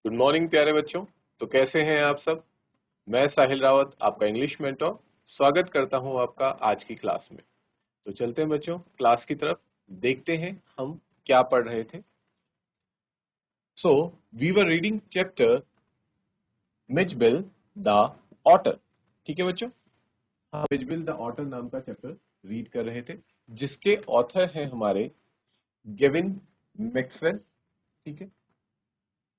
Good morning प्यारे बच्चों। तो कैसे हैं आप सब। मैं साहिल रावत, आपका इंग्लिश मेंटर, स्वागत करता हूं आपका आज की क्लास में। तो चलते हैं बच्चों क्लास की तरफ, देखते हैं हम क्या पढ़ रहे थे। So we were reading chapter Mijbil the otter. ठीक है बच्चों, हम मिचबिल द ऑटर नाम का चैप्टर रीड कर रहे थे, जिसके ऑथर हैं हमारे गेविन मैक्सवेल। ठीक है,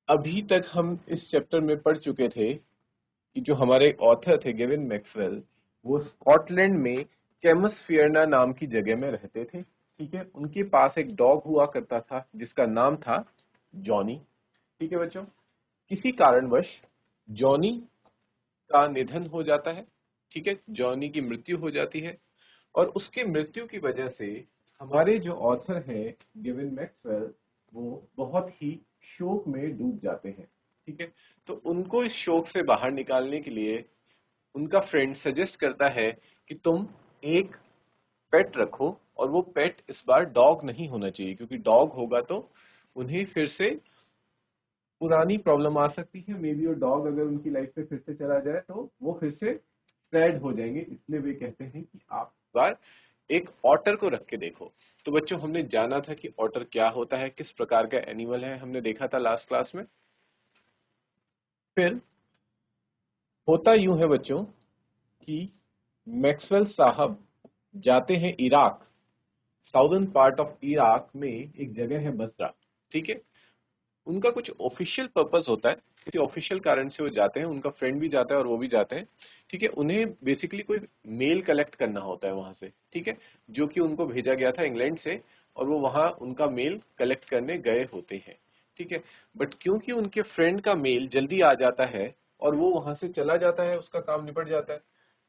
अभी तक हम इस चैप्टर में पढ़ चुके थे कि जो हमारे ऑथर थे गेविन मैक्सवेल, वो स्कॉटलैंड में कैमसफियरना नाम की जगह में रहते थे। ठीक है, उनके पास एक डॉग हुआ करता था जिसका नाम था जॉनी। ठीक है बच्चों, किसी कारणवश जॉनी का निधन हो जाता है। ठीक है, जॉनी की मृत्यु हो जाती है और उसके मृत्यु की वजह से हमारे जो ऑथर हैं गेविन मैक्सवेल, वो बहुत ही शोक में डूब जाते हैं। ठीक है, तो उनको इस शोक से बाहर निकालने के लिए उनका फ्रेंड सजेस्ट करता है कि तुम एक पेट रखो, और वो पेट इस बार डॉग नहीं होना चाहिए, क्योंकि डॉग होगा तो उन्हें फिर से पुरानी प्रॉब्लम आ सकती है। मे बी वो डॉग अगर उनकी लाइफ से फिर से चला जाए तो वो फिर से सैड हो जाएंगे, इसलिए वे कहते हैं कि आप इस बार एक ऑटर को रख के देखो। तो बच्चों, हमने जाना था कि ऑटर क्या होता है, किस प्रकार का एनिमल है, हमने देखा था लास्ट क्लास में। फिर होता यूं है बच्चों कि मैक्सवेल साहब जाते हैं Iraq, southern part of Iraq में एक जगह है बसरा। ठीक है, उनका कुछ ऑफिशियल पर्पस होता है, किसी ऑफिशियल कारण से वो जाते हैं, उनका फ्रेंड भी जाता है और वो भी जाते हैं। ठीक है, उन्हें बेसिकली कोई मेल कलेक्ट करना होता है वहां से। ठीक है, जो कि उनको भेजा गया था इंग्लैंड से, और वो वहां उनका मेल कलेक्ट करने गए होते हैं। ठीक है, बट क्योंकि उनके फ्रेंड का मेल जल्दी आ जाता है और वो वहां से चला जाता है, उसका काम निपट जाता है,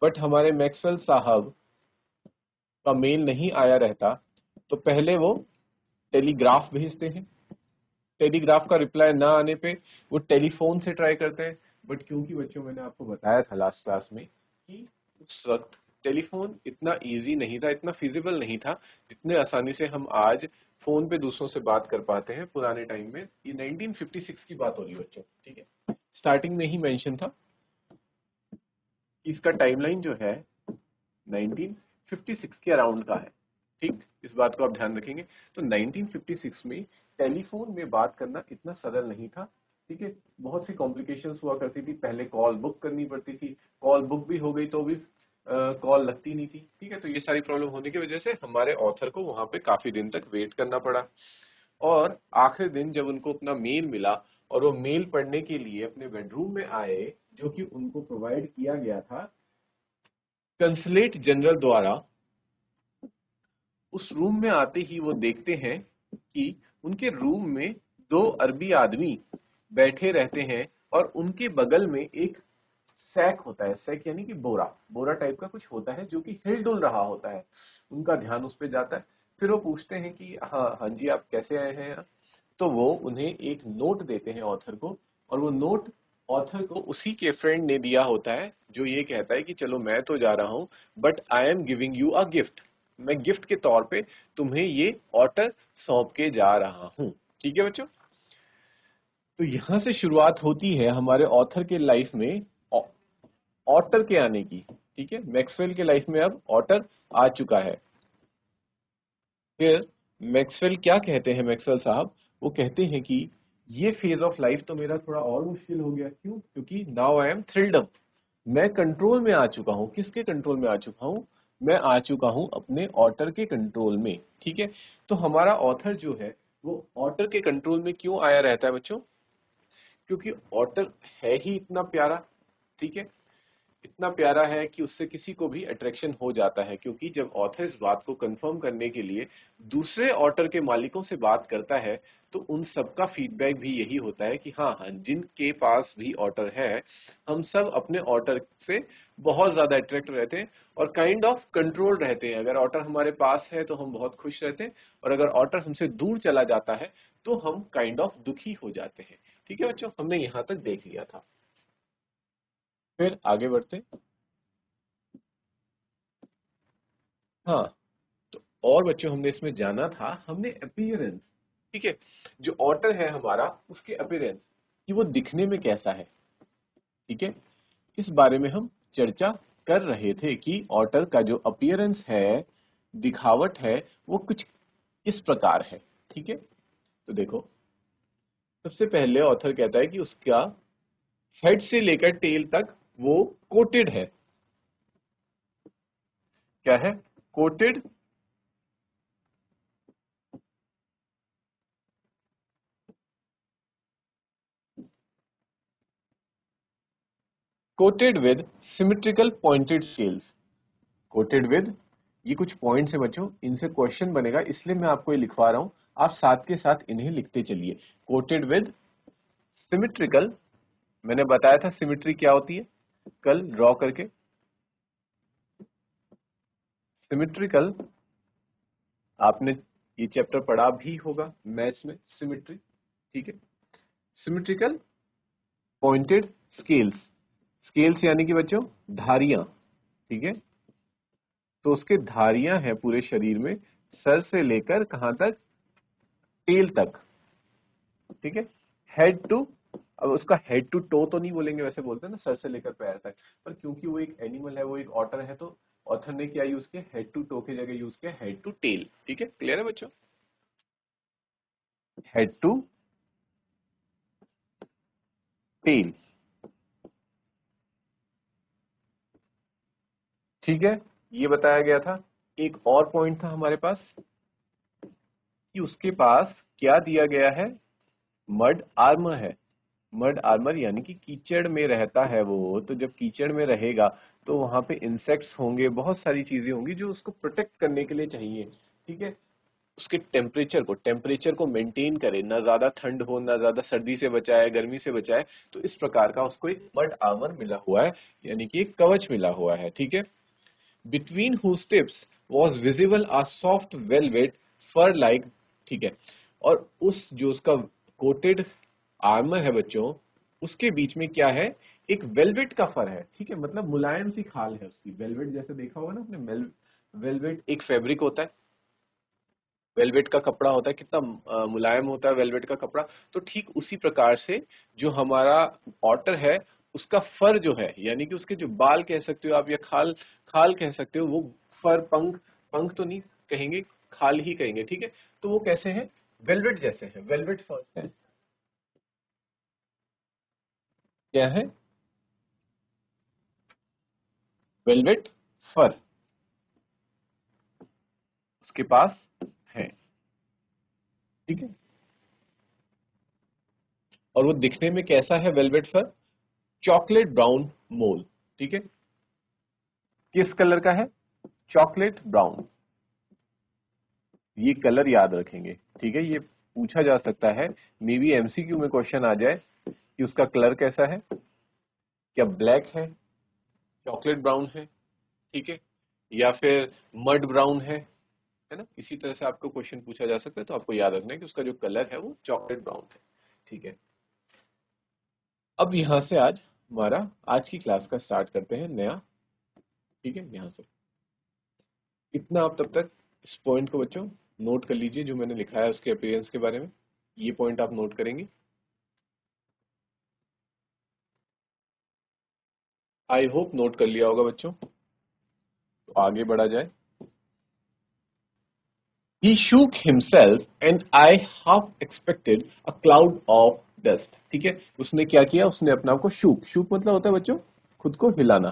बट हमारे मैक्सवेल साहब का मेल नहीं आया रहता, तो पहले वो टेलीग्राफ भेजते हैं। टेलीग्राफ का रिप्लाई ना आने पे वो टेलीफोन से ट्राई करते हैं, बट क्योंकि बच्चों मैंने आपको बताया था लास्ट क्लास में कि उस वक्त टेलीफोन इतना इजी नहीं था, इतना फिजिबल नहीं था जितने आसानी से हम आज फोन पे दूसरों से बात कर पाते हैं। पुराने टाइम में ये 1956 की बात हो रही है बच्चों। ठीक है, स्टार्टिंग में ही मेंशन था, इसका टाइमलाइन जो है 1956 के अराउंड का है। ठीक, इस बात को आप ध्यान रखेंगे। तो 1956 में टेलीफोन में बात करना इतना सरल नहीं था। ठीक है, बहुत सी कॉम्प्लिकेशंस हुआ करती थी, पहले कॉल बुक करनी पड़ती थी, कॉल बुक भी हो गई तो भी कॉल लगती नहीं थी। ठीक है, तो ये सारी प्रॉब्लम होने की वजह से हमारे ऑथर को वहां पे काफी दिन तक वेट करना पड़ा, और आखिरी दिन जब उनको अपना मेल मिला और वो मेल पढ़ने के लिए अपने बेडरूम में आए, जो कि उनको प्रोवाइड किया गया था कंसुलेट जनरल द्वारा, उस रूम में आते ही वो देखते हैं कि उनके रूम में दो अरबी आदमी बैठे रहते हैं और उनके बगल में एक सैक होता है। सैक यानी कि बोरा, बोरा टाइप का कुछ होता है जो कि हिल डुल रहा होता है। उनका ध्यान उस पर जाता है। फिर वो पूछते हैं कि हाँ हाँ जी, आप कैसे आए हैं यहाँ। तो वो उन्हें एक नोट देते हैं ऑथर को, और वो नोट ऑथर को उसी के फ्रेंड ने दिया होता है, जो ये कहता है कि चलो मैं तो जा रहा हूं, but I am giving you a gift. मैं गिफ्ट के तौर पे तुम्हें ये ऑटर सौंप के जा रहा हूं। ठीक है बच्चों, तो यहां से शुरुआत होती है हमारे ऑथर के लाइफ में ऑटर के आने की। ठीक है, मैक्सवेल के लाइफ में अब ऑटर आ चुका है। फिर मैक्सवेल क्या कहते हैं, मैक्सवेल साहब वो कहते हैं कि ये फेज ऑफ लाइफ तो मेरा थोड़ा और मुश्किल हो गया। क्यों? क्योंकि नाउ आई एम थ्रिल्डम, मैं कंट्रोल में आ चुका हूं। किसके कंट्रोल में आ चुका हूं? मैं आ चुका हूं अपने ऑटर के कंट्रोल में। ठीक है, तो हमारा ऑथर जो है वो ऑटर के कंट्रोल में क्यों आया रहता है बच्चों? क्योंकि ऑटर है ही इतना प्यारा। ठीक है, इतना प्यारा है कि उससे किसी को भी अट्रैक्शन हो जाता है, क्योंकि जब ऑथर इस बात को कंफर्म करने के लिए दूसरे ऑटर के मालिकों से बात करता है, तो उन सबका फीडबैक भी यही होता है कि हाँ हाँ, जिनके पास भी ऑटर है, हम सब अपने ऑटर से बहुत ज्यादा अट्रैक्ट रहते हैं और काइंड ऑफ कंट्रोल रहते हैं। अगर ऑटर हमारे पास है तो हम बहुत खुश रहते हैं, और अगर ऑटर हमसे दूर चला जाता है तो हम काइंड ऑफ दुखी हो जाते हैं। ठीक है बच्चों, हमने यहां तक देख लिया था। फिर आगे बढ़ते। हाँ, तो और बच्चों हमने इसमें जाना था, हमने अपीयरेंस। ठीक है, जो ऑटर है हमारा, उसके अपीयरेंस, कि वो दिखने में कैसा है। ठीक है, इस बारे में हम चर्चा कर रहे थे कि ऑटर का जो अपीयरेंस है, दिखावट है, वो कुछ इस प्रकार है। ठीक है, तो देखो, सबसे पहले ऑथर कहता है कि उसका हेड से लेकर टेल तक वो कोटेड है। क्या है? Coated. Coated with symmetrical pointed scales. Coated with, ये कुछ पॉइंट्स है बच्चों, इनसे क्वेश्चन बनेगा, इसलिए मैं आपको ये लिखवा रहा हूं, आप साथ के साथ इन्हें लिखते चलिए। कोटेड विद सिमेट्रिकल, मैंने बताया था सिमेट्री क्या होती है कल ड्रॉ करके। सिमेट्रिकल, आपने ये चैप्टर पढ़ा भी होगा मैथ्स में, सिमेट्री। ठीक है, सिमेट्रिकल पॉइंटेड स्केल्स। स्केल्स यानी कि बच्चों धारियां। ठीक है, तो उसके धारियां हैं पूरे शरीर में, सर से लेकर कहां तक? टेल तक। ठीक है, हेड टू, अब उसका हेड टू टो तो नहीं बोलेंगे, वैसे बोलते हैं ना सर से लेकर पैर तक, पर क्योंकि वो एक एनिमल है, वो एक ऑटर है, तो ऑथर ने क्या यूज किया? हेड टू टो की जगह यूज किया हेड टू टेल। ठीक है, क्लियर है बच्चों? Head to tail. ठीक है, ये बताया गया था। एक और पॉइंट था हमारे पास कि उसके पास क्या दिया गया है? मड आर्मर है। मड आर्मर यानी कि कीचड़ में रहता है वो, तो जब कीचड़ में रहेगा तो वहां पे इंसेक्ट्स होंगे, बहुत सारी चीजें होंगी जो उसको प्रोटेक्ट करने के लिए चाहिए। ठीक है, उसके टेम्परेचर को मेंटेन करे, ना ज्यादा ठंड हो, ना ज्यादा सर्दी से बचाए, गर्मी से बचाए, तो इस प्रकार का उसको एक मड आर्मर मिला हुआ है, यानी कि एक कवच मिला हुआ है। ठीक है, between whose tips was visible a soft velvet fur like। ठीक है, और उस जो उसका कोटेड आर्मर है बच्चों, उसके बीच में क्या है? एक वेलवेट का फर है। ठीक है, मतलब मुलायम सी खाल है उसकी, वेलवेट जैसे देखा होगा ना आपने, वेलवेट एक फैब्रिक होता है, वेलवेट का कपड़ा होता है, कितना मुलायम होता है वेलवेट का कपड़ा। तो ठीक उसी प्रकार से जो हमारा ऑटर है, उसका फर जो है, यानी कि उसके जो बाल कह सकते हो आप, या खाल, खाल कह सकते हो, वो फर, पंख, पंख तो नहीं कहेंगे, खाल ही कहेंगे। ठीक है, तो वो कैसे है? वेलवेट जैसे है, वेलवेट फर है। क्या है? वेलवेट फर उसके पास है। ठीक है, और वो दिखने में कैसा है वेलवेट फर? चॉकलेट ब्राउन मोल। ठीक है, किस कलर का है? Chocolate brown. ये कलर याद रखेंगे। ठीक है, ये पूछा जा सकता है, मे बी एमसीक्यू में क्वेश्चन आ जाए कि उसका कलर कैसा है, क्या ब्लैक है, चॉकलेट ब्राउन है, ठीक है, या फिर मड ब्राउन है ना, इसी तरह से आपको क्वेश्चन पूछा जा सकता है। तो आपको याद रखना है कि उसका जो कलर है वो चॉकलेट ब्राउन है। ठीक है, अब यहां से आज हमारा आज की क्लास का स्टार्ट करते हैं नया। ठीक है, यहां से इतना आप तब तक इस पॉइंट को बच्चों नोट कर लीजिए, जो मैंने लिखा है उसके अपीयरेंस के बारे में, ये पॉइंट आप नोट करेंगे। आई होप नोट कर लिया होगा बच्चों, तो आगे बढ़ा जाए। He shook himself and I half expected a cloud of dust। ठीक है, उसने क्या किया? उसने अपने आप को शूक, शूक मतलब होता है बच्चों खुद को हिलाना।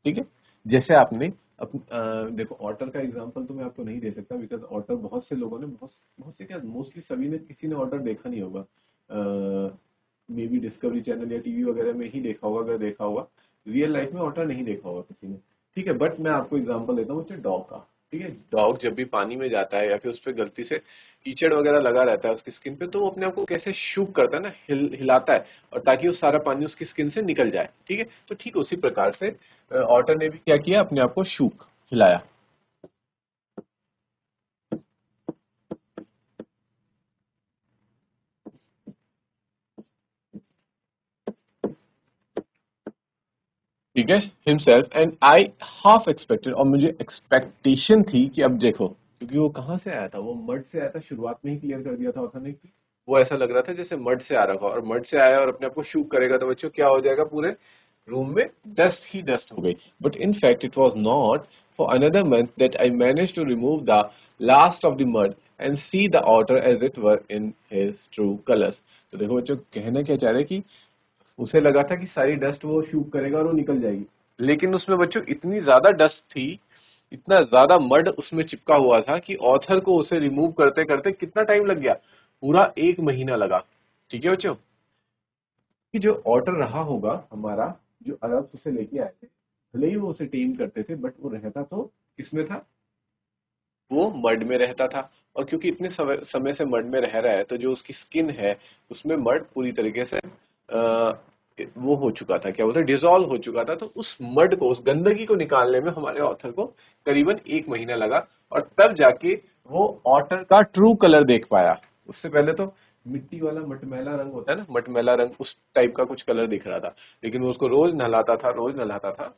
ठीक है, जैसे आपने देखो, ऑटर का एग्जांपल तो मैं आपको नहीं दे सकता, बिकॉज ऑटर बहुत से लोगों ने, बहुत बहुत से क्या, मोस्टली सभी ने, किसी ने ऑटर देखा नहीं होगा, मे बी डिस्कवरी चैनल या टीवी वगैरह में ही देखा होगा, अगर देखा होगा, रियल लाइफ में ऑटर नहीं देखा होगा किसी ने। ठीक है, बट मैं आपको एग्जांपल देता हूँ डॉग का। ठीक है, डॉग जब भी पानी में जाता है या फिर उस पर गलती से कीचड़ वगैरह लगा रहता है उसकी स्किन पे, तो वो अपने आप को कैसे शूक करता है ना, हिलाता है, और ताकि वो सारा पानी उसकी स्किन से निकल जाए। ठीक है, तो ठीक उसी प्रकार से ऑटर ने भी क्या किया? अपने आप को शूक, हिलाया। ठीक है, himself and I half expected, और मुझे एक्सपेक्टेशन थी कि अब देखो, क्योंकि वो कहां से आया था? वो मड से आया था, शुरुआत में ही क्लियर कर दिया था ऑथर ने कि वो ऐसा लग रहा था जैसे मड से आ रहा हो, और मड से आया और अपने आप को शूक करेगा तो बच्चों क्या हो जाएगा, पूरे रूम में डस्ट ही डस्ट हो गई. But in fact it was not. For another month that I manage to remove the last of the mud and see the otter as it were in his true colours. तो देखो बच्चों, कहना क्या चाह रहे हैं कि उसे लगा था कि सारी डस्ट वो शूक करेगा और वो निकल जाएगी, लेकिन उसमें बच्चों इतनी ज्यादा डस्ट थी, इतना ज्यादा मड उसमें चिपका हुआ था कि ऑथर को उसे रिमूव करते करते कितना टाइम लग गया, पूरा 1 महीना लगा. ठीक है बच्चों, कि जो ऑटर रहा होगा हमारा, जो अरब उसे लेके आए थे, भले ही वो उसे टेम करते थे, बट वो रहता तो किसमें था, वो मड में रहता था. और क्योंकि इतने समय से मड में रह रहा है, तो जो उसकी स्किन है उसमें मड पूरी तरीके से वो हो चुका था, क्या बोलते हैं, डिसॉल्व हो चुका था. तो उस मड को, उस गंदगी को निकालने में हमारे ऑथर को करीबन 1 महीना लगा, और तब जाके वो ऑटर का ट्रू कलर देख पाया. उससे पहले तो मिट्टी वाला मटमैला रंग होता है ना, मटमैला रंग, उस टाइप का कुछ कलर दिख रहा था. लेकिन वो उसको रोज नहलाता था, रोज नहलाता था,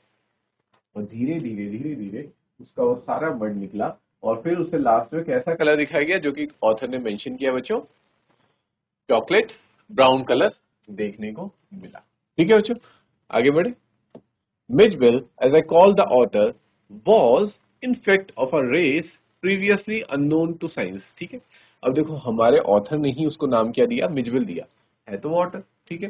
और धीरे धीरे उसका वो सारा मड निकला, और फिर उसे लास्ट में कैसा कलर दिखाया गया, जो कि ऑथर ने मेंशन किया बच्चों, चॉकलेट ब्राउन कलर देखने को मिला. ठीक है बच्चों, आगे बढ़े. Midville, as I call the author, was in fact of a race previously unknown to science. ठीक है, अब देखो हमारे ऑथर ने ही उसको नाम क्या दिया, मिजविल दिया है, तो वो ऑथर. ठीक है,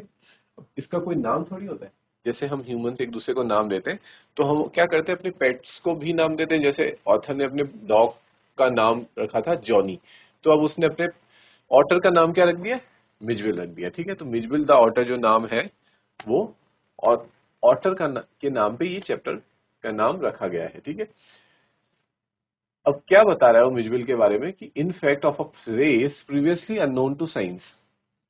अब इसका कोई नाम थोड़ी होता है. जैसे हम ह्यूमंस एक दूसरे को नाम देते हैं, तो हम क्या करते हैं, अपने पेट्स को भी नाम देते हैं. जैसे ऑथर ने अपने डॉग का नाम रखा था जॉनी, तो अब उसने अपने ऑटर का नाम क्या रख दिया, मिजविल रख दिया. ठीक है, तो मिजविल द ऑटर जो नाम है वो, और ऑटर के नाम पे ये चैप्टर का नाम रखा गया है. ठीक है, अब क्या बता रहा है वो मिजविल के बारे में, कि in fact of a race previously unknown to science.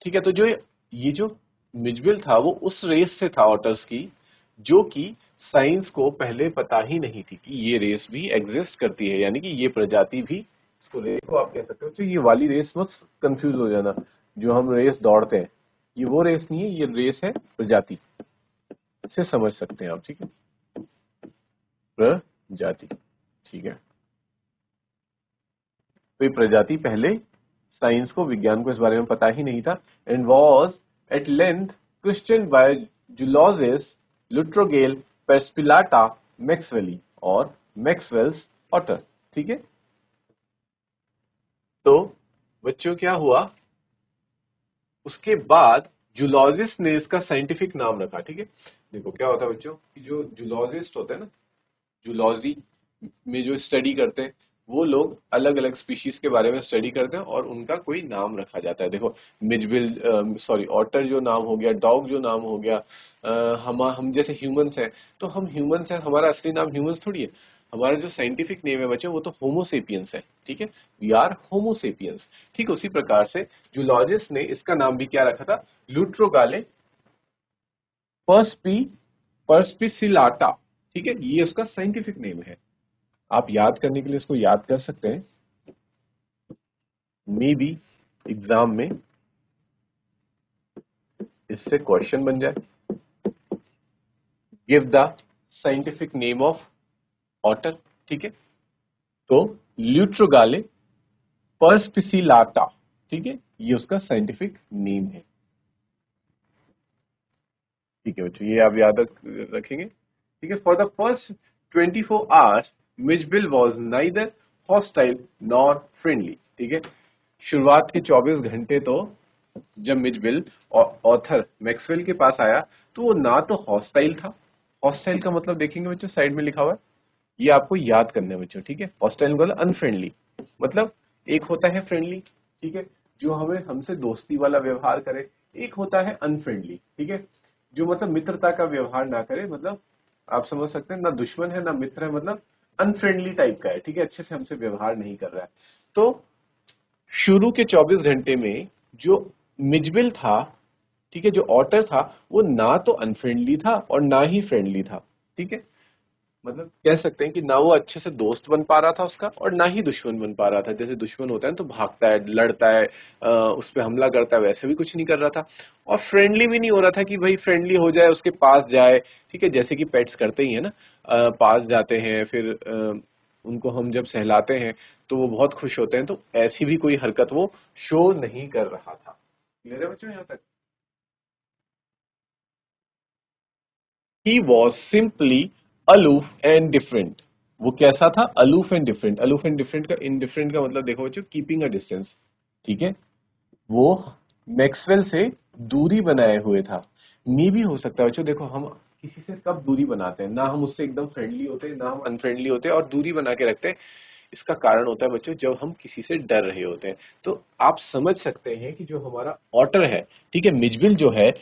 ठीक है, तो जो ये जो मिजविल था वो उस रेस से था, ऑटर्स की, जो कि साइंस को पहले पता ही नहीं थी कि ये रेस भी एग्जिस्ट करती है, यानी कि ये प्रजाति भी, इसको रेस को आप कह सकते हो. तो ये वाली रेस मत कंफ्यूज हो जाना, जो हम रेस दौड़ते हैं, ये वो रेस नहीं है, ये रेस है प्रजाति, से समझ सकते हैं आप. ठीक है, प्रजाति. ठीक है, तो ये प्रजाति पहले साइंस को, विज्ञान को इस बारे में पता ही नहीं था. And was at length question by zoologist Lutrogale perspicillata maxwelli, और मैक्सवेल्स ऑटर. ठीक है, तो बच्चों क्या हुआ, उसके बाद जूलॉजिस्ट ने इसका साइंटिफिक नाम रखा. ठीक है, देखो क्या होता है बच्चों, कि जो जूलॉजिस्ट होते हैं ना, जूलॉजी में जो स्टडी करते हैं, वो लोग अलग अलग स्पीशीज के बारे में स्टडी करते हैं और उनका कोई नाम रखा जाता है. देखो मिजबिल, सॉरी ऑटर जो नाम हो गया, डॉग जो नाम हो गया, हम जैसे ह्यूमंस हैं, तो हम ह्यूमंस हैं, हमारा असली नाम ह्यूमंस थोड़ी है. हमारा जो साइंटिफिक नेम है बच्चों, वो तो होमोसेपियंस है. ठीक है, वी आर होमोसेपियंस. ठीक, उसी प्रकार से जूलॉजिस्ट ने इसका नाम भी क्या रखा था, लुट्रोगाले पर्सपी पर्सपिसिलाटा. ठीक है, ये उसका साइंटिफिक नेम है. आप याद करने के लिए इसको याद कर सकते हैं, मे बी एग्जाम में इससे क्वेश्चन बन जाए. Give the scientific name of otter. ठीक है, तो ल्यूट्रोगाले पर्सपिसिलाटा. ठीक है, ये उसका साइंटिफिक नेम है. ठीक है बच्चों, ये आप याद रखेंगे. ठीक है, for the first 24 hours Mijbil was neither hostile nor friendly. ठीक है, शुरुआत के 24 घंटे तो जब मिजबिल ऑथर मैक्सवेल के पास आया, तो वो ना तो हॉस्टाइल था. हॉस्टाइल का मतलब देखेंगे बच्चों, साइड में लिखा हुआ है, ये आपको याद करना है बच्चों. ठीक है, हॉस्टाइल मतलब अनफ्रेंडली, मतलब एक होता है फ्रेंडली, ठीक है, जो हमें हमसे दोस्ती वाला व्यवहार करे. एक होता है अनफ्रेंडली, ठीक है, जो मतलब मित्रता का व्यवहार ना करे, मतलब आप समझ सकते हैं, ना दुश्मन है ना मित्र है, मतलब अनफ्रेंडली टाइप का है. ठीक है, अच्छे से हमसे व्यवहार नहीं कर रहा है. तो शुरू के 24 घंटे में जो मिजबिल था, ठीक है, जो ऑटर था, वो ना तो अनफ्रेंडली था और ना ही फ्रेंडली था. ठीक है, मतलब कह सकते हैं कि ना वो अच्छे से दोस्त बन पा रहा था उसका, और ना ही दुश्मन बन पा रहा था. जैसे दुश्मन होता है तो भागता है, लड़ता है, उस पर हमला करता है, वैसे भी कुछ नहीं कर रहा था. और फ्रेंडली भी नहीं हो रहा था कि भाई फ्रेंडली हो जाए, उसके पास जाए. ठीक है, जैसे कि पेट्स करते ही है ना, पास जाते हैं, फिर उनको हम जब सहलाते हैं तो वो बहुत खुश होते हैं, तो ऐसी भी कोई हरकत वो शो नहीं कर रहा था। क्लियर है बच्चों यहाँ तक? He was simply aloof and different. वो कैसा था? Aloof and different. Aloof and different का, इनडिफरेंट का मतलब देखो बच्चों, कीपिंग अ डिस्टेंस। ठीक है, वो मैक्सवेल से दूरी बनाए हुए था। मे भी हो सकता है बच्चों, देखो हम किसी से कब दूरी बनाते हैं, ना हम उससे एकदम फ्रेंडली होते हैं, ना हम अनफ्रेंडली होते हैं और दूरी बना के रखते हैं। इसका कारण होता है बच्चों, जब हम किसी से डर रहे होते हैं। तो आप समझ सकते हैं कि जो हमारा ऑटर है, ठीक है, मिजबिल जो है,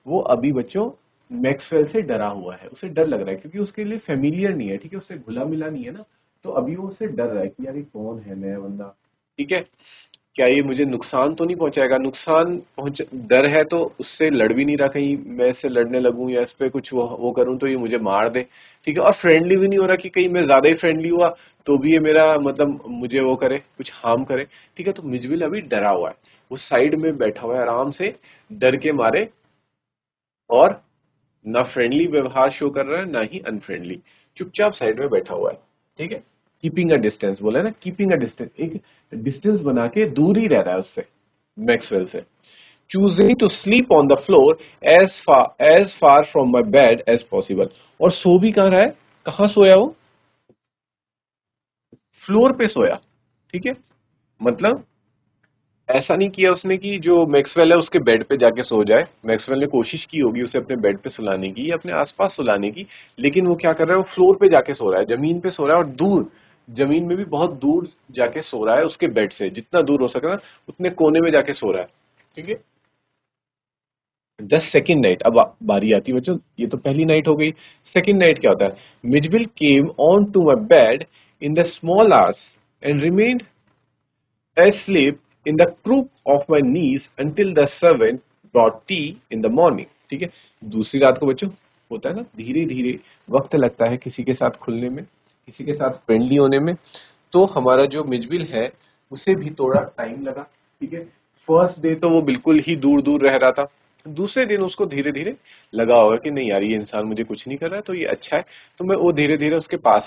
वो अभी बच्चों मैक्सवेल से डरा हुआ है, उसे डर लग रहा है क्योंकि उसके लिए फेमिलियर नहीं है, ठीक है, उससे घुला मिला नहीं है ना। तो अभी वो उससे डर रहा है कि यार ये कौन है नया बंदा, ठीक है, क्या ये मुझे नुकसान तो नहीं पहुंचाएगा? नुकसान पहुंच डर है तो उससे लड़ भी नहीं रहा, कहीं मैं इससे लड़ने लगूं या इस पे कुछ वो करूं तो ये मुझे मार दे, ठीक है। और फ्रेंडली भी नहीं हो रहा कि कहीं मैं ज्यादा ही फ्रेंडली हुआ तो भी ये मेरा मतलब मुझे वो करे, कुछ हार्म करे, ठीक है। तो मिजबिल अभी डरा हुआ है, वो साइड में बैठा हुआ है आराम से, डर के मारे, और ना फ्रेंडली व्यवहार शो कर रहा है ना ही अनफ्रेंडली, चुपचाप साइड में बैठा हुआ है, ठीक है। कीपिंग अ डिस्टेंस बोला है ना, कीपिंग अ डिस्टेंस, एक डिस्टेंस बना के दूर ही रह रहा है उससे, मैक्सवेल से। Choosing to sleep on the floor as far from my bed as possible. और सो भी कहाँ रहा है? कहाँ सोया वो? फ्लोर पे सोया, ठीक है। मतलब ऐसा नहीं किया उसने कि जो मैक्सवेल है उसके बेड पे जाके सो जाए। मैक्सवेल ने कोशिश की होगी उसे अपने बेड पे सुलाने की या अपने आसपास सुलाने की, लेकिन वो क्या कर रहा है, वो फ्लोर पे जाके सो रहा है, जमीन पे सो रहा है, और दूर, जमीन में भी बहुत दूर जाके सो रहा है, उसके बेड से जितना दूर हो सके ना उतने कोने में जाके सो रहा है, ठीक है। द सेकेंड नाइट, अब बारी आती है बच्चों, ये तो पहली नाइट हो गई। सेकेंड नाइट क्या होता है? Mijbil came on to my bed in the small hours and remained asleep in the crook of my knees until the servant brought tea in the morning। ठीक है, दूसरी रात को बच्चों होता है ना, धीरे धीरे वक्त लगता है किसी के साथ खुलने में, किसी के साथ फ्रेंडली होने में। तो हमारा जो मिजबिल है उसे भी थोड़ा टाइम लगा, ठीक है। फर्स्ट डे तो वो बिल्कुल ही दूर दूर रह रहा था, दूसरे दिन उसको धीरे धीरे लगा होगा कि नहीं यार ये इंसान मुझे कुछ नहीं कर रहा है तो ये अच्छा है। तो मैं वो धीरे धीरे उसके पास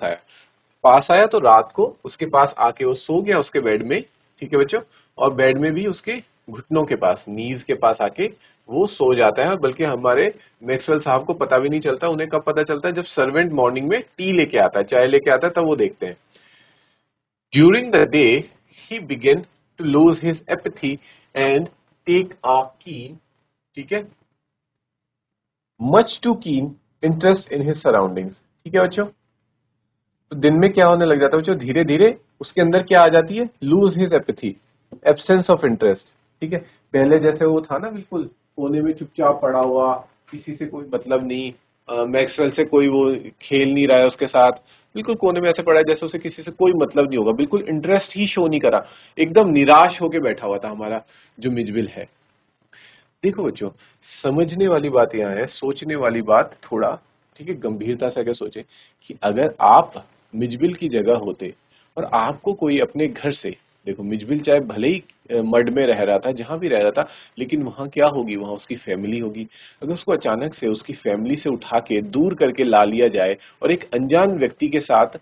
आया तो रात को उसके पास आके वो सो गया उसके बेड में, ठीक है बच्चों। और बेड में भी उसके घुटनों के पास, नीज के पास आके वो सो जाता है। बल्कि हमारे मैक्सवेल साहब को पता भी नहीं चलता, उन्हें कब पता चलता है? जब सर्वेंट मॉर्निंग में टी लेके आता है, चाय लेके आता है, तब वो देखते हैं। During the day he began to lose his apathy and take a keen, ठीक है, much too keen interest in his surroundings, ठीक है बच्चों। तो दिन में क्या होने लग जाता है बच्चों, धीरे धीरे उसके अंदर क्या आ जाती है? Lose his apathy, absence of interest, ठीक है। पहले जैसे वो था ना बिल्कुल कोने में चुपचाप पड़ा हुआ, किसी से कोई मतलब नहीं, मैक्सवेल से कोई वो खेल नहीं रहा है उसके साथ, बिल्कुल कोने में ऐसे पड़ा है जैसे उसे किसी से कोई मतलब नहीं होगा, बिल्कुल इंटरेस्ट ही शो नहीं करा, एकदम निराश होके बैठा हुआ था हमारा जो मिजबिल है। देखो बच्चों, समझने वाली बात यहाँ है, सोचने वाली बात थोड़ा, ठीक है, गंभीरता से अगर सोचें कि अगर आप मिजबिल की जगह होते और आपको कोई अपने घर से, देखो मिजबिल चाहे भले ही मड में रह रहा था, जहां भी रह रहा था, लेकिन वहां क्या होगी? वहां उसकी फैमिली होगी। अगर उसको अचानक से उसकी फैमिली से उठा के दूर करके ला लिया जाए और एक अनजान व्यक्ति के साथ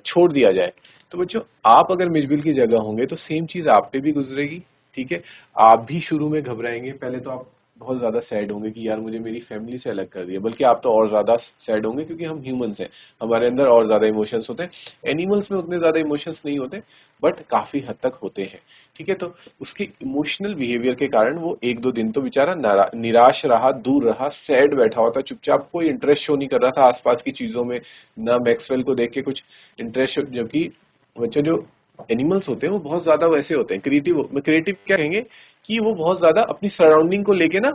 छोड़ दिया जाए, तो बच्चों आप अगर मिजबिल की जगह होंगे तो सेम चीज आप पे भी गुजरेगी, ठीक है। आप भी शुरू में घबराएंगे, पहले तो आप बहुत ज्यादा सैड होंगे कि यार मुझे मेरी फैमिली से अलग कर दिया, बल्कि आप तो और ज्यादा सैड होंगे क्योंकि हम ह्यूमंस हैं, हमारे अंदर और ज्यादा इमोशंस होते हैं। एनिमल्स में उतने ज्यादा इमोशंस नहीं होते, बट काफी हद तक होते हैं, ठीक है। तो उसके इमोशनल बिहेवियर के कारण वो एक दो दिन तो बेचारा निराश रहा, दूर रहा, सैड बैठा हुआ था, चुपचाप, कोई इंटरेस्ट शो नहीं कर रहा था आसपास की चीजों में, ना मैक्सवेल को देख के कुछ इंटरेस्ट, जबकि बच्चों जो एनिमल्स होते हैं वो बहुत ज्यादा वैसे होते हैं, क्रिएटिव क्या कहेंगे कि वो बहुत ज्यादा अपनी सराउंडिंग को लेके ना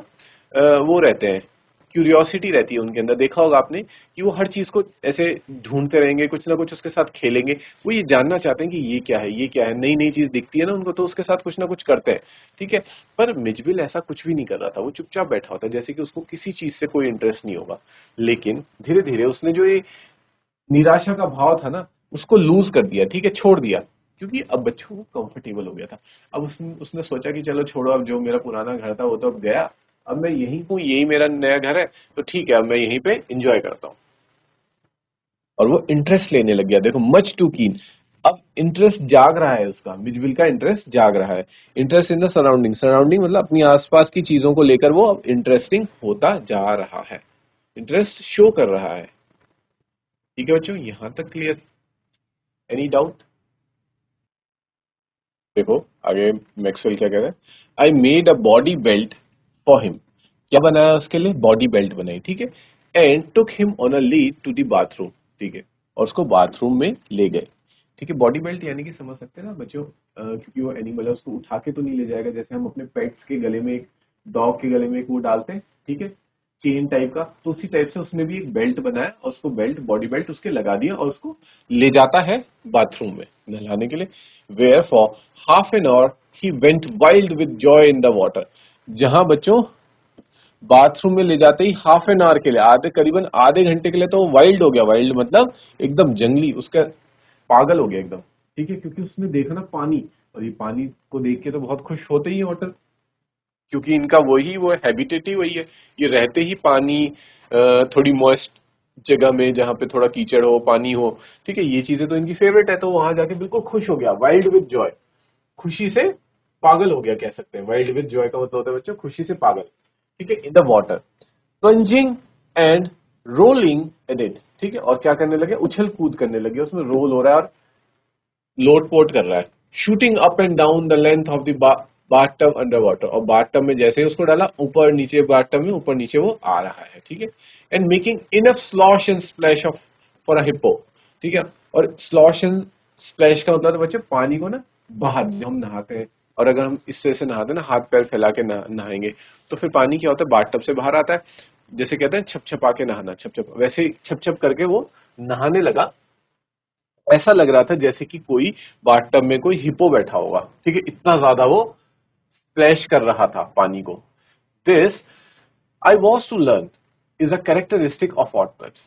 वो रहते हैं, क्यूरियोसिटी रहती है उनके अंदर, देखा होगा आपने कि वो हर चीज को ऐसे ढूंढते रहेंगे, कुछ ना कुछ उसके साथ खेलेंगे, वो ये जानना चाहते हैं कि ये क्या है, ये क्या है, नई नई चीज दिखती है ना उनको तो उसके साथ कुछ ना कुछ करते हैं, ठीक है। पर मिजबिल ऐसा कुछ भी नहीं कर रहा था, वो चुपचाप बैठा होता है जैसे कि उसको किसी चीज से कोई इंटरेस्ट नहीं होगा। लेकिन धीरे धीरे उसने जो ये निराशा का भाव था ना उसको लूज कर दिया, ठीक है, छोड़ दिया, क्योंकि अब बच्चों को कंफर्टेबल हो गया था। अब उसने सोचा कि चलो छोड़ो, अब जो मेरा पुराना घर था वो तो अब गया, अब मैं यहीं हूँ, यही मेरा नया घर है, तो ठीक है अब मैं यहीं पे एंजॉय करता हूँ। और वो इंटरेस्ट लेने लग गया। देखो, मच टू कीन, अब इंटरेस्ट जाग रहा है उसका, मिजबिल का इंटरेस्ट जाग रहा है। Interest in the surrounding, surrounding मतलब अपनी आसपास की चीजों को लेकर वो अब इंटरेस्टिंग होता जा रहा है, इंटरेस्ट शो कर रहा है। ठीक है बच्चों, यहां तक क्लियर? Any doubt? देखो आगे मैक्सवेल क्या कह रहा है, I made a body belt for him, क्या बनाया उसके लिए, बॉडी बेल्ट बनाई, ठीक है। And took him on a lead to the bathroom, ठीक है, और उसको बाथरूम में ले गए। ठीक है, बॉडी बेल्ट यानी कि समझ सकते हैं ना बच्चों, क्योंकि वो एनिमल है, उसको उठा के तो नहीं ले जाएगा, जैसे हम अपने पेट्स के गले में एक, डॉग के गले में एक वो डालते हैं, ठीक है, चेन टाइप का, तो उसी टाइप से उसने भी एक बेल्ट बनाया और उसको बेल्ट, बॉडी बेल्ट उसके लगा दिया और उसको ले जाता है बाथरूम में नहलाने के लिए। Where for half an hour he went wild with joy in the water, जहां बच्चों बाथरूम में ले जाते ही हाफ एन आवर के लिए, आधे करीबन आधे घंटे के लिए तो वो वाइल्ड हो गया, वाइल्ड मतलब एकदम जंगली, उसका पागल हो गया एकदम। ठीक है, क्योंकि उसने देखा ना पानी, और ये पानी को देख के तो बहुत खुश होते ही वाटर, क्योंकि इनका वही वो हैबिटेट ही वही है, ये रहते ही पानी, थोड़ी मॉइस्ट जगह में जहाँ पे थोड़ा कीचड़ हो, पानी हो, ठीक है, ये चीजें तो इनकी फेवरेट है, तो वहां जाके बिल्कुल खुश हो गया, वाइल्ड विद जॉय, खुशी से पागल हो गया कह सकते हैं। वाइल्ड विद जॉय का मतलब होता है बच्चों खुशी से पागल। ठीक है, इन the water, plunging and rolling in it, ठीक है, और क्या करने लगे, उछल कूद करने लगे, उसमें रोल हो रहा है और लोट पोट कर रहा है। Shooting up and down the length of the bathtub under water, और बाथटब में जैसे ही उसको डाला, ऊपर नीचे बाथटब में ऊपर नीचे वो आ रहा है। ठीक है, and making enough slosh and splash of for a hippo, ठीक है, और स्लॉश एंड स्प्लैश का मतलब बच्चे पानी को ना बाहर, जब हम नहाते हैं और अगर हम इस तरह से नहाते हैं ना, हाथ पैर फैला के नहाएंगे, तो फिर पानी क्या होता है, बाथटब से बाहर आता है, जैसे कहते हैं छप छपा के नहाना, छप छप, वैसे ही छप छप करके वो नहाने लगा। ऐसा लग रहा था जैसे कि कोई बाथटब में कोई हिप्पो बैठा होगा, ठीक है, इतना ज्यादा वो स्प्लैश कर रहा था पानी को। This I was to learn is a characteristic of otters,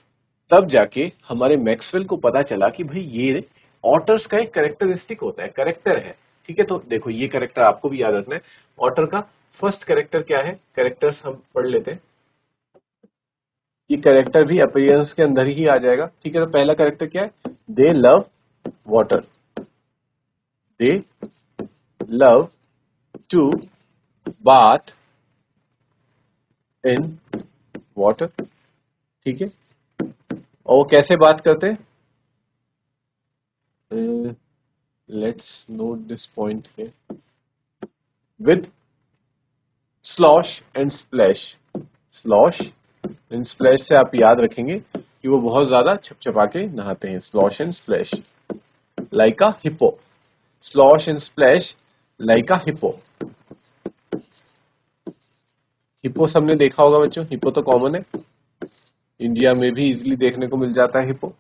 तब जाके हमारे मैक्सवेल को पता चला कि भाई ये ऑटर्स का एक कैरेक्टरिस्टिक होता है, कैरेक्टर है। ठीक है, तो देखो ये कैरेक्टर आपको भी याद रखना है। ऑटर का फर्स्ट कैरेक्टर क्या है, कैरेक्टर्स हम पढ़ लेते हैं, ये कैरेक्टर भी अपीयरेंस के अंदर ही आ जाएगा। ठीक है, तो पहला कैरेक्टर क्या है, they love water, they love to bath in water, ठीक है, और वो कैसे बात करते हैं, let's note this point here, with slosh and splash, slosh and splash से आप याद रखेंगे कि वो बहुत ज्यादा छपछपा के नहाते हैं, slosh and splash like a hippo, slosh and splash like a hippo. Hippo सबने देखा होगा बच्चों, हिप्पो तो कॉमन है, इंडिया में भी इजीली देखने को मिल जाता है हिप्पो,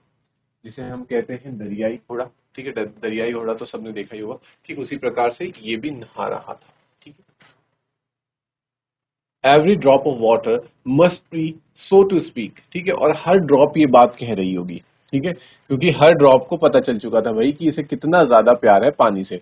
जिसे हम कहते हैं दरियाई घोड़ा। ठीक है, दरियाई घोड़ा तो सबने देखा ही होगा। ठीक उसी प्रकार से ये भी नहा रहा था। ठीक है, every drop of water must be so to speak, ठीक है, और हर ड्रॉप ये बात कह रही होगी। ठीक है, क्योंकि हर ड्रॉप को पता चल चुका था भाई कि इसे कितना ज्यादा प्यार है पानी से।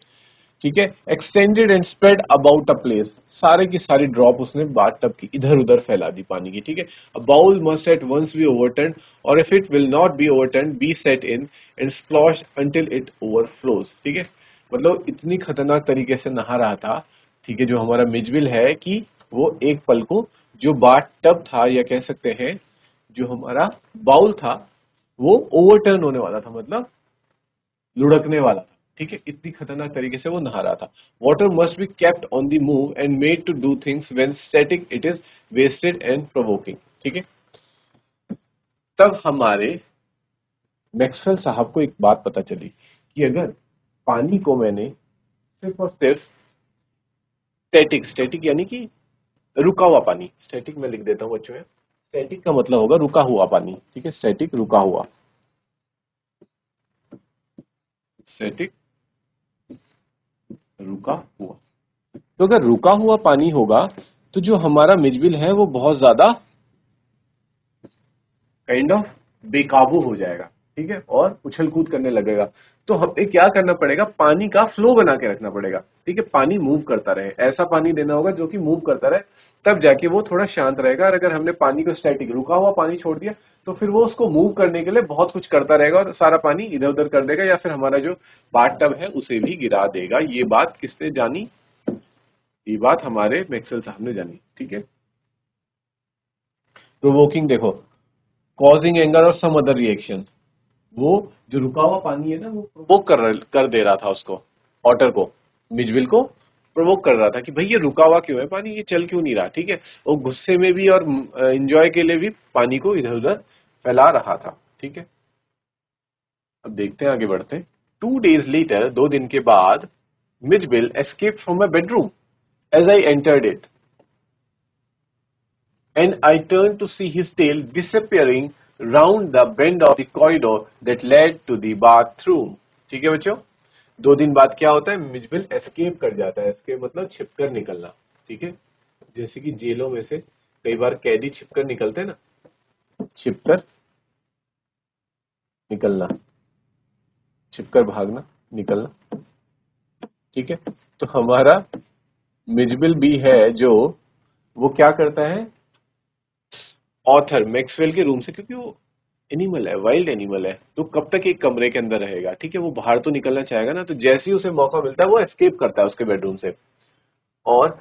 ठीक है, extended and spread about a place, सारे की सारी ड्रॉप उसने बाथटब की इधर उधर फैला दी पानी की। ठीक है, a bowl must at once be overturn, और if it will not be overturn be set in and splosh until it overflows. ठीक है, मतलब इतनी खतरनाक तरीके से नहा रहा था, ठीक है, जो हमारा मिजबिल है, कि वो एक पल को जो बाथटब था, या कह सकते हैं जो हमारा बाउल था, वो ओवरटर्न होने वाला था, मतलब लुढ़कने वाला था। ठीक है, इतनी खतरनाक तरीके से वो नहा रहा था। Water must be kept on the move and made to do things when static it is wasted and provoking. ठीक है, तब हमारे मैक्सवेल साहब को एक बात पता चली कि अगर पानी को मैंने सिर्फ और सिर्फ स्टैटिक, स्टैटिक यानी कि रुका हुआ पानी, स्टैटिक मैं लिख देता हूं बच्चों में, स्टैटिक का मतलब होगा रुका हुआ पानी। ठीक है, स्टैटिक रुका हुआ, स्टैटिक रुका हुआ, तो अगर रुका हुआ पानी होगा तो जो हमारा मिजबिल है वो बहुत ज्यादा काइंड ऑफ बेकाबू हो जाएगा। ठीक है, और उछल कूद करने लगेगा। तो हमें क्या करना पड़ेगा, पानी का फ्लो बना के रखना पड़ेगा, ठीक है। पानी मूव करता रहे, ऐसा पानी देना होगा जो कि मूव करता रहे, तब जाके वो थोड़ा शांत रहेगा। और अगर हमने पानी को स्टैटिक रुका हुआ पानी छोड़ दिया तो फिर वो उसको मूव करने के लिए बहुत कुछ करता रहेगा और सारा पानी इधर उधर कर देगा, या फिर हमारा जो बाथ टब है उसे भी गिरा देगा। ये बात किसने जानी, ये बात हमारे मैक्सवेल साहब ने जानी, ठीक है। प्रोवोकिंग देखो, कॉजिंग एंगर और सम अदर रिएक्शन, वो जो रुका हुआ पानी है ना वो प्रोवोक कर दे रहा था उसको, ऑटर को, मिजविल को प्रोवोक कर रहा था कि भाई ये रुका हुआ क्यों है पानी, ये चल क्यों नहीं रहा, ठीक है। वो गुस्से में भी और एंजॉय के लिए भी पानी को इधर उधर फैला रहा था, ठीक है। अब देखते हैं, आगे बढ़ते हैं। 2 days later, 2 दिन के बाद, मिजविल escaped from my bedroom as I entered it, and I turned to see his tail disappearing round the bend of the corridor that led to the bathroom। ठीक है बच्चों, 2 दिन बाद क्या होता है, मिजविल एस्केप कर जाता है। एस्केप मतलब छिपकर निकलना, ठीक है। जैसे कि जेलों में से कई बार कैदी छिपकर निकलते हैं ना, छिपकर निकलना, छिपकर भागना, निकलना, ठीक है। तो हमारा मिजविल भी है जो वो क्या करता है, ऑथर मैक्सवेल के रूम से, क्योंकि वो एनिमल है, वाइल्ड एनिमल है, तो कब तक एक कमरे के अंदर रहेगा, ठीक है। वो बाहर तो निकलना चाहेगा ना, तो जैसे ही उसे मौका मिलता है वो एस्केप करता है उसके बेडरूम से। और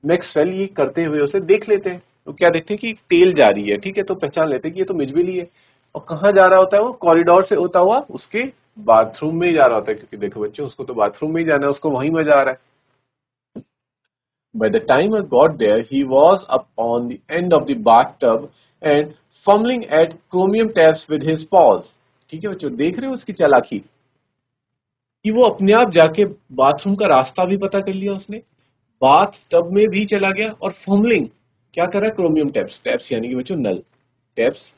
मैक्सवेल ये करते हुए उसे देख लेते हैं, तो क्या देखते हैं कि टेल जा रही है, ठीक है। तो पहचान लेते हैं कि ये तो मिजविल ही है। और कहाँ जा रहा होता है वो, कॉरिडोर से होता हुआ उसके बाथरूम में ही जा रहा होता है, क्योंकि देखो बच्चों उसको तो बाथरूम में ही जाना है, उसको वहीं मजा आ रहा है। By the time I got there, he was up on the end of the bathtub and fumbling at chromium taps with his paws। ठीक है बच्चों, देख रहे हो उसकी चालाकी कि वो अपने आप जाके बाथरूम का रास्ता भी पता कर लिया उसने, बाथ टब में भी चला गया, और फम्बलिंग क्या कर रहा है, क्रोमियम टैप्स, टैप्स यानी कि बच्चों नल, टैप्स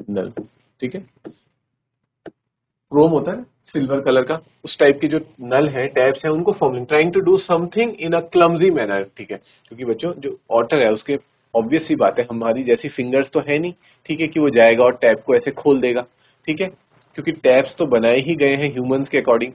नल, ठीक है। क्रोम होता है ना सिल्वर कलर का, उस टाइप के जो नल है, टैप्स है, उनको forming, trying to do something in a clumsy manner, ठीक है। क्योंकि बच्चों जो ऑटर है उसके ऑब्वियस सी बात है, हमारी जैसी फिंगर्स तो है नहीं, ठीक है, कि वो जाएगा और टैप को ऐसे खोल देगा, ठीक है। क्योंकि टैप्स तो बनाए ही गए हैं ह्यूमंस के अकॉर्डिंग,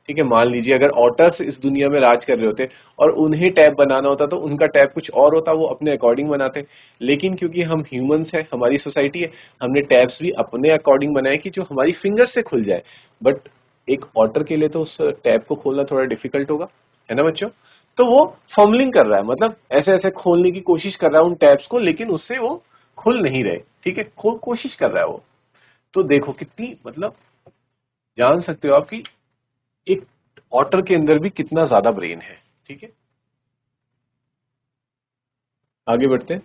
ठीक है। मान लीजिए अगर ऑटर्स इस दुनिया में राज कर रहे होते और उन्हें टैप बनाना होता तो उनका टैप कुछ और होता, वो अपने अकॉर्डिंग बनाते। लेकिन क्योंकि हम ह्यूमंस है, हमारी सोसाइटी है, हमने टैप्स भी अपने अकॉर्डिंग बनाए कि जो हमारी फिंगर से खुल जाए। बट एक ऑटर के लिए तो उस टैप को खोलना थोड़ा डिफिकल्ट होगा, है ना बच्चों। तो वो फॉर्मलिंग कर रहा है, मतलब ऐसे ऐसे खोलने की कोशिश कर रहा है उन टैप्स को, लेकिन उससे वो खुल नहीं रहे, ठीक है। कोशिश कर रहा है वो। तो देखो कितनी, मतलब जान सकते हो आप कि एक ऑटर के अंदर भी कितना ज्यादा ब्रेन है, ठीक है। आगे बढ़ते हैं।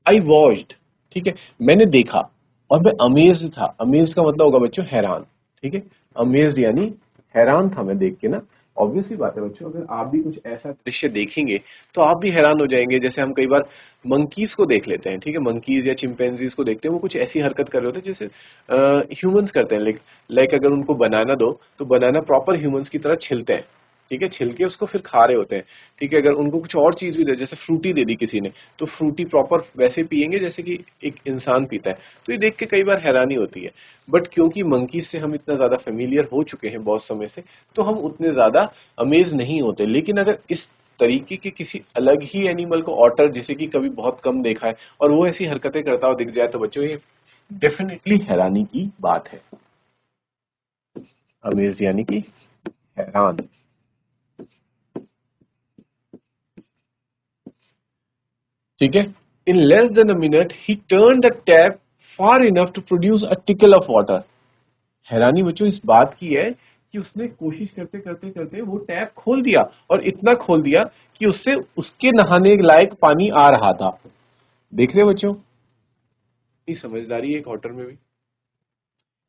आई वॉच्ड, ठीक है, मैंने देखा और मैं अमेज्ड था। अमेज्ड का मतलब होगा बच्चों हैरान, ठीक है। अमेज्ड यानी हैरान था मैं देख के ना। ऑब्वियसली बात है बच्चों, अगर आप भी कुछ ऐसा दृश्य देखेंगे तो आप भी हैरान हो जाएंगे। जैसे हम कई बार मंकीज को देख लेते हैं, ठीक है, मंकीज या चिंपैंजीज को देखते हैं, वो कुछ ऐसी हरकत कर रहे होते हैं जैसे ह्यूमंस करते हैं। लाइक अगर उनको बनाना दो तो बनाना प्रॉपर ह्यूमंस की तरह छिलते हैं, ठीक है, छिल के उसको फिर खा रहे होते हैं, ठीक है। अगर उनको कुछ और चीज भी दे, जैसे फ्रूटी दे दी किसी ने, तो फ्रूटी प्रॉपर वैसे पियेंगे जैसे कि एक इंसान पीता है। तो ये देख के कई बार हैरानी होती है। बट क्योंकि मंकीज से हम इतना ज्यादा फेमिलियर हो चुके हैं बहुत समय से, तो हम उतने ज्यादा अमेज नहीं होते। लेकिन अगर इस तरीके के किसी अलग ही एनिमल को, ऑटर जिसे कि कभी बहुत कम देखा है, और वो ऐसी हरकतें करता हुआ दिख जाए, तो बच्चों ये डेफिनेटली हैरानी की बात है। अमेज यानी कि हैरान, ठीक है। In less than a minute he turn the tap far enough to produce a tickle of water. हैरानी बच्चों इस बात की है कि उसने कोशिश करते करते करते वो टैप खोल दिया, और इतना खोल दिया कि उससे उसके नहाने लायक पानी आ रहा था। देख रहे हो बच्चों, ये समझदारी है एक वाटर में भी।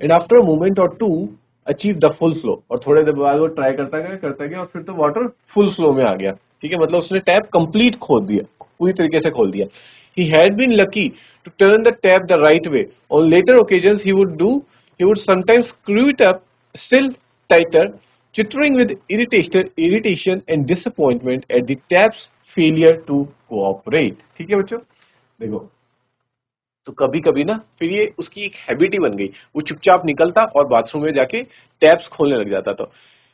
And after a moment or two achieve the full flow, और थोड़े देर बाद वो ट्राई करता गया और फिर तो वाटर फुल फ्लो में आ गया, ठीक है। मतलब उसने टैप कंप्लीट खोल दिया, पूरी तरीके से खोल दिया। He had been lucky to turn the tap the right way. On later occasions he would sometimes screw it up still tighter, chittering with irritation and disappointment at the tap's failure to cooperate। ठीक है बच्चों, देखो तो कभी कभी ना फिर ये उसकी एक हैबिट ही बन गई, वो चुपचाप निकलता और बाथरूम में जाके टैप्स खोलने लग जाता था,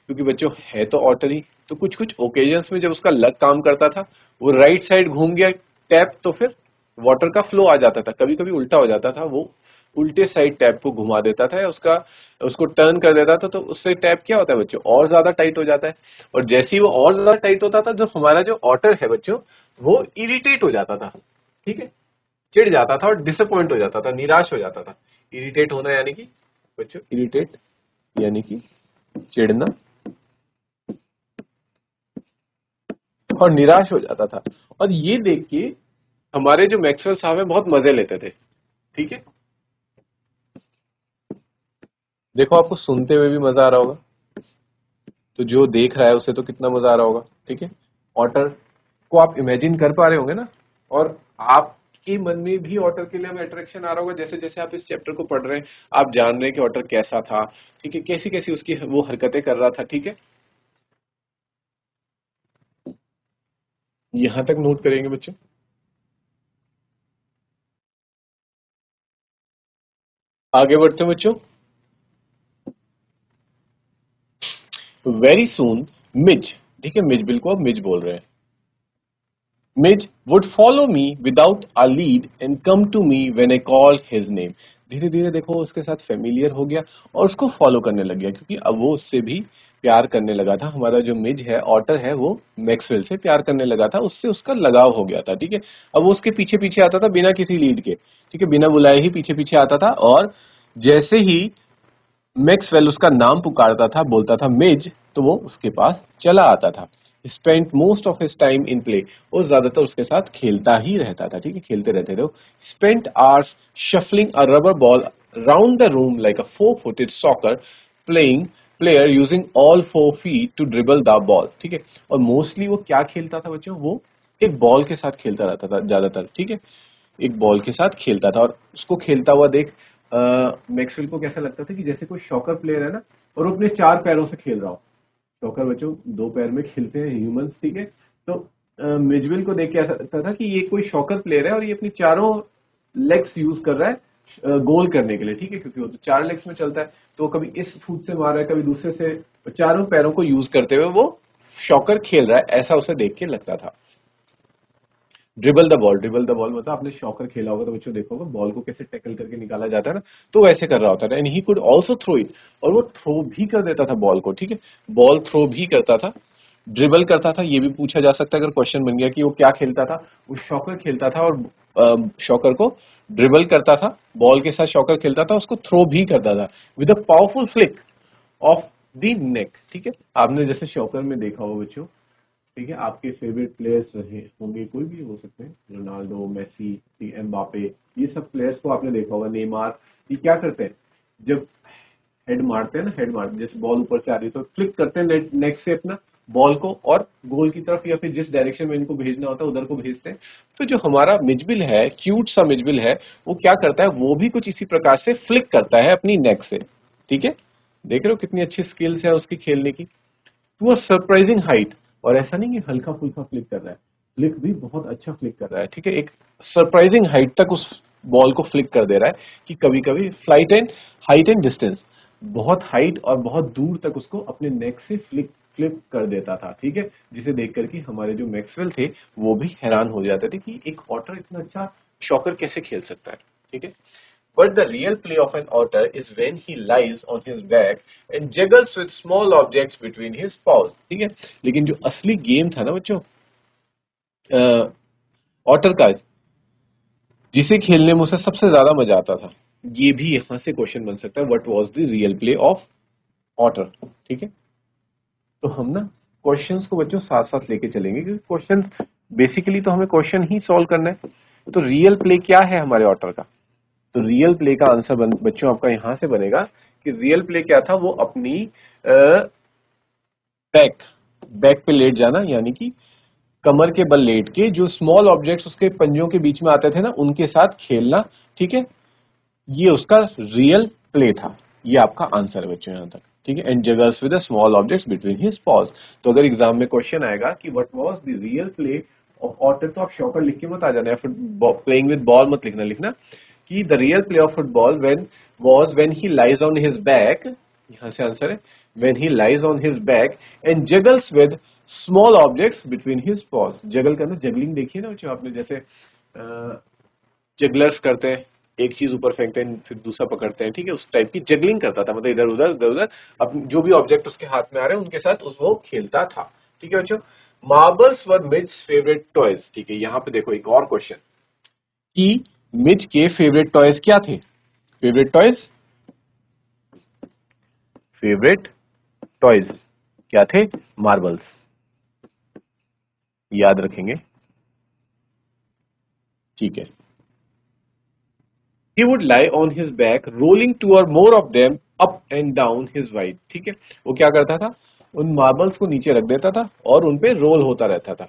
क्योंकि बच्चों है तो ऑटर ही। तो कुछ कुछ ओकेजन्स में जब उसका लक काम करता था, वो राइट साइड घूम गया टैप, तो फिर वाटर का फ्लो आ जाता था। कभी कभी उल्टा हो जाता था, वो उल्टे साइड टैप को घुमा देता था या उसको टर्न कर देता था, तो उससे टैप क्या होता है बच्चों, और ज्यादा टाइट हो जाता है। और जैसे ही वो और ज्यादा टाइट होता था, जो हमारा जो ऑटर है बच्चों, वो इरिटेट हो जाता था, ठीक है, चिढ़ जाता था और डिसअपॉइंट हो जाता था, निराश हो जाता था। इरिटेट होना यानी कि बच्चों, इरिटेट यानी कि चिढ़ना, और निराश हो जाता था। और ये देख के हमारे जो मैक्सवेल साहब है बहुत मजे लेते थे, ठीक है। देखो आपको सुनते हुए भी मजा आ रहा होगा, तो जो देख रहा है उसे तो कितना मजा आ रहा होगा, ठीक है। ऑटर को आप इमेजिन कर पा रहे होंगे ना, और आपके मन में भी ऑटर के लिए हमें अट्रैक्शन आ रहा होगा, जैसे जैसे आप इस चैप्टर को पढ़ रहे हैं, आप जान रहे हैं कि ऑटर कैसा था, ठीक है, कैसी कैसी उसकी वो हरकतें कर रहा था, ठीक है। यहां तक नोट करेंगे बच्चों। आगे बढ़ते हैं बच्चों। वेरी सून मिज, ठीक है, मिजबिल को अब मिज बोल रहे हैं। Mij would follow me without a lead and come to me when I call his name. धीरे धीरे देखो उसके साथ फेमिलियर हो गया और उसको फॉलो करने लग गया, क्योंकि अब वो उससे भी प्यार करने लगा था। हमारा जो मिज है, ऑटर है, वो मैक्सवेल से प्यार करने लगा था, उससे उसका लगाव हो गया था, ठीक है। अब वो उसके पीछे पीछे आता था बिना किसी लीड के, ठीक है, बिना बुलाए ही पीछे पीछे आता था। और जैसे ही मैक्सवेल उसका नाम पुकारता था, बोलता था मिज, तो वो उसके पास चला आता था। Spent most of his time in play, और ज्यादातर उसके साथ खेलता ही रहता था, ठीक है, खेलते रहते थे। Spent hours shuffling a rubber ball round the room like a 4-footed soccer playing player using all 4 feet to dribble the ball, ठीक है। और मोस्टली वो क्या खेलता था बच्चों, वो एक बॉल के साथ खेलता रहता था ज्यादातर, ठीक है, एक बॉल के साथ खेलता था। और उसको खेलता हुआ देख मैक्सवेल को कैसा लगता था कि जैसे कोई शॉकर प्लेयर है ना, और वो अपने 4 पैरों से खेल रहा हो। शॉकर बच्चों 2 पैर में खेलते हैं ह्यूमंस, ठीक है। तो मिजविल को देख के ऐसा लगता था कि ये कोई शॉकर प्लेयर है और ये अपनी चारों लेग्स यूज कर रहा है गोल करने के लिए, ठीक है, क्योंकि वो तो 4 लेग्स में चलता है। तो वो कभी इस फुट से मार रहा है, कभी दूसरे से, चारों पैरों को यूज करते हुए वो शॉकर खेल रहा है, ऐसा उसे देख के लगता था। Dribble the ball, dribble the ball मतलब आपने शॉकर खेला होगा तो बच्चों देखो होगा बॉल को कैसे टैकल करके निकाला जाता है ना, तो वैसे कर रहा होता था। And he could also throw it, और वो थ्रो भी कर देता था बॉल को, ठीक है, बॉल थ्रो भी करता था, ड्रिबल करता था। ये भी पूछा जा सकता है अगर क्वेश्चन बन गया कि वो क्या खेलता था, वो शॉकर खेलता था और शॉकर को ड्रिबल करता था, बॉल के साथ शॉकर खेलता था, उसको थ्रो भी करता था with a powerful flick of the neck, ठीक है। आपने जैसे शॉकर में देखा होगा बच्चों, ठीक है, आपके फेवरेट प्लेयर्स रहे होंगे, कोई भी हो सकते हैं, रोनाल्डो, मेसी, एम्बापे, ये सब प्लेयर्स को आपने देखा होगा, नेमार, ये क्या करते हैं जब हेड मारते हैं ना, हेड मारते जैसे बॉल ऊपर से आ रही है तो फ्लिक करते हैं नेक से अपना बॉल को, और गोल की तरफ या फिर जिस डायरेक्शन में इनको भेजना होता है उधर को भेजते हैं। तो जो हमारा मिजबिल है, क्यूट सा मिजबिल है, वो क्या करता है, वो भी कुछ इसी प्रकार से फ्लिक करता है अपनी नेक से, ठीक है। देख रहे हो कितनी अच्छी स्किल्स है उसकी खेलने की, टू अ सरप्राइजिंग हाइट। और ऐसा नहीं कि हल्का फुल्का फ्लिक कर रहा है, फ्लिक भी बहुत अच्छा फ्लिक कर रहा है, ठीक है, एक सरप्राइजिंग हाइट तक उस बॉल को फ्लिक कर दे रहा है कि कभी कभी flight and height and distance, बहुत हाइट और बहुत दूर तक उसको अपने नेक से फ्लिप कर देता था, ठीक है। जिसे देख करके हमारे जो मैक्सवेल थे वो भी हैरान हो जाते थे कि एक ऑटर इतना अच्छा शॉकर कैसे खेल सकता है, ठीक है। But the real play of an otter is when he lies on his back and juggles with small objects between his paws, ठीक है। लेकिन जो असली गेम था ना बच्चों ऑटर का, जिसे खेलने में उसे सबसे ज्यादा मजा आता था, ये भी यहां से क्वेश्चन बन सकता है, what was the real play of otter, ठीक है। तो हम ना क्वेश्चंस को बच्चों साथ साथ लेके चलेंगे, क्योंकि क्वेश्चन बेसिकली तो हमें क्वेश्चन ही सॉल्व करना है। तो रियल प्ले क्या है हमारे ऑटर का, तो रियल प्ले का आंसर बच्चों आपका यहां से बनेगा कि रियल प्ले क्या था, वो अपनी बैक बैक पे लेट जाना, यानी कि कमर के बल लेट के जो स्मॉल ऑब्जेक्ट्स उसके पंजों के बीच में आते थे ना, उनके साथ खेलना, ठीक है, ये उसका रियल प्ले था। ये आपका आंसर है बच्चों यहां तक, ठीक है। And juggles with small objects between his paws. तो अगर एग्जाम में क्वेश्चन आएगा कि what was the real play of otter, तो आप शॉकर लिख के मत आ जाना, या फिर प्लेइंग विद बॉल मत लिखना, कि the real play of football when he lies on his back, यहां से आंसर है when he lies on his back and juggles with small objects between his paws. Juggle करना, जगलिंग देखिए ना बच्चों आपने, जैसे जगलर्स करते हैं, एक चीज ऊपर फेंकते हैं फिर दूसरा पकड़ते हैं, ठीक है, उस टाइप की जगलिंग करता था, मतलब इधर उधर अब जो भी ऑब्जेक्ट उसके हाथ में आ रहे हैं उनके साथ वो खेलता था, ठीक है बच्चों। मार्बल्स वर मिड्स फेवरेट टॉयज, ठीक है, यहां पे देखो एक और क्वेश्चन कि मिज के फेवरेट टॉयज क्या थे। फेवरेट टॉयज क्या थे? मार्बल्स, याद रखेंगे, ठीक है। He would lie on his back, rolling two or more of them up and down his wide, ठीक है, वो क्या करता था, उन मार्बल्स को नीचे रख देता था और उन पे रोल होता रहता था,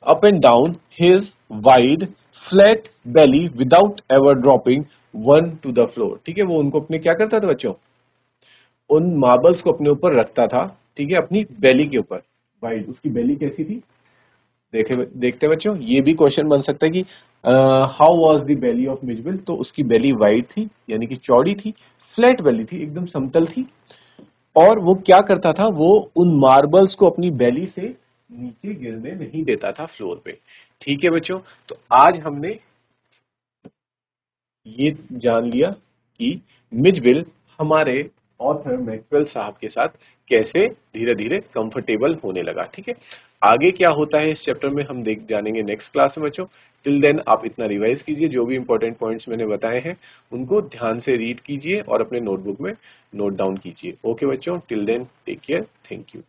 up and down his wide flat belly without ever dropping one to the floor, ठीक है, वो उनको अपने क्या करता था बच्चों, उन मार्बल्स को अपने ऊपर रखता था, ठीक है, अपनी बेली के ऊपर। वाइड, उसकी बेली कैसी थी, देखते बच्चों, ये भी क्वेश्चन बन सकता है कि how was the belly of Mijbil, तो उसकी बेली वाइड थी यानी कि चौड़ी थी, फ्लैट बेली थी, एकदम समतल थी, और वो क्या करता था, वो उन मार्बल्स को अपनी बेली से नीचे गिरने नहीं देता था फ्लोर पे, ठीक है बच्चों। तो आज हमने ये जान लिया कि मिजबिल हमारे ऑथर मैक्सवेल साहब के साथ कैसे धीरे धीरे कंफर्टेबल होने लगा, ठीक है। आगे क्या होता है इस चैप्टर में हम देख जानेंगे नेक्स्ट क्लास में बच्चों। टिल देन आप इतना रिवाइज कीजिए, जो भी इंपॉर्टेंट पॉइंट्स मैंने बताए हैं उनको ध्यान से रीड कीजिए और अपने नोटबुक में नोट डाउन कीजिए। ओके बच्चों, till then take care, thank you.